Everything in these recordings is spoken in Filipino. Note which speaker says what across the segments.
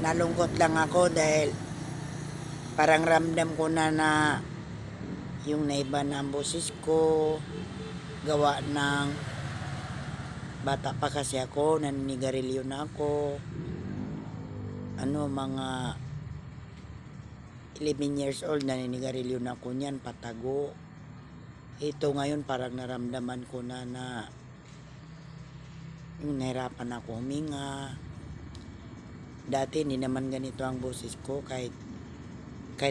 Speaker 1: Nalungkot lang ako dahil parang ramdam ko na yung naiba na ang boses ko, gawa ng bata pa kasi ako, naninigarilyo na ako. Mga 11 years old, naninigarilyo na ako niyan, patago. Ito ngayon parang naramdaman ko na yung nahirapan ako huminga. Dati hindi naman ganito ang boses ko, kahit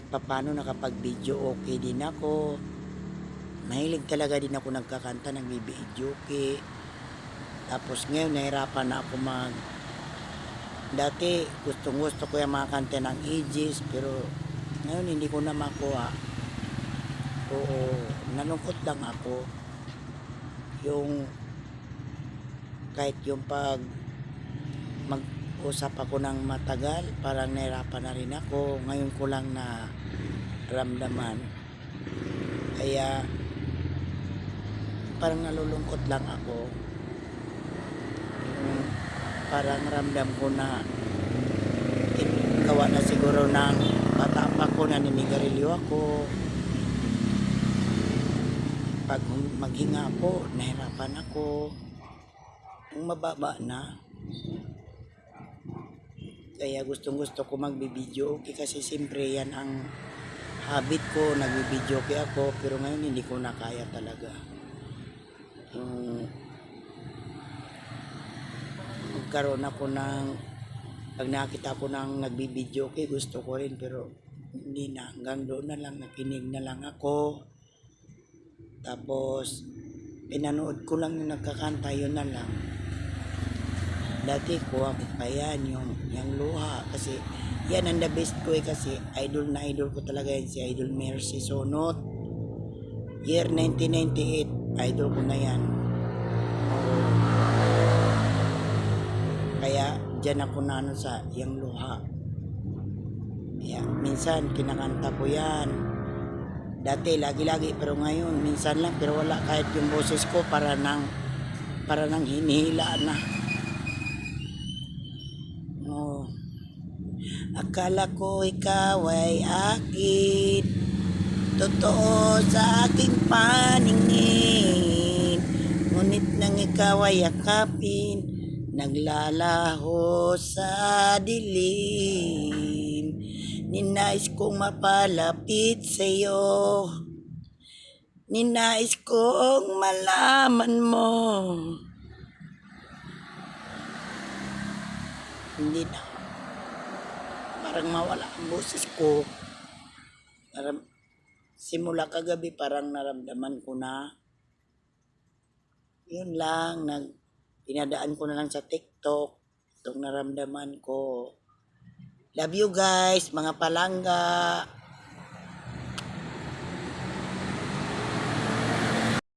Speaker 1: papano nakapag-video okay din ako. Mahilig talaga din ako nagkakanta, nagbibideo okay. Tapos ngayon nahirapan na ako dati gustong gusto ko yung mga kanta ng Aegis, pero ngayon hindi ko na makuha. Oo, nalungkot lang ako. Yung kahit yung pag mag-usap ako ng matagal, parang nahirapan na rin ako. Ngayon ko lang na ramdaman. Kaya parang nalulungkot lang ako. Parang ramdam ko na gawa na siguro ng bata pa ko, naninigarilyo ako. Pag maghinga ako, nahirapan ako. Yung mababa na. Kaya gustong gusto ko magbibideo okay, kasi siyempre yan ang habit ko, nagbibideo okay ako, pero ngayon hindi ko na kaya talaga. Magkaroon ako pag nakita ko ng nagbibideo okay, gusto ko rin, pero hindi na, hanggang doon na lang, nakinig na lang ako. Tapos pinanood ko lang yung nagkakanta, yun na lang. Dati kuha ko pa yan, yung luha, kasi yan ang the best ko kasi idol na idol ko talaga yan, si Idol Mercy Sonot. Year 1998, idol ko na yan. Kaya dyan ako na sa yung luha. Kaya minsan kinakanta ko yan. Dati lagi-lagi, pero ngayon minsan lang, pero wala, kahit yung boses ko para nang hinihila na. Akala ko ikaw ay akin, totoo sa aking paningin. Ngunit nang ikaw ay yakapin, naglalaho sa dilim. Ninais kong mapalapit sa'yo, ninais kong malaman mo. Hindi na, parang mawala ang boses ko. Simula kagabi parang naramdaman ko na yun lang, pinadaan ko na lang sa TikTok itong naramdaman ko. Love you guys, mga palangga.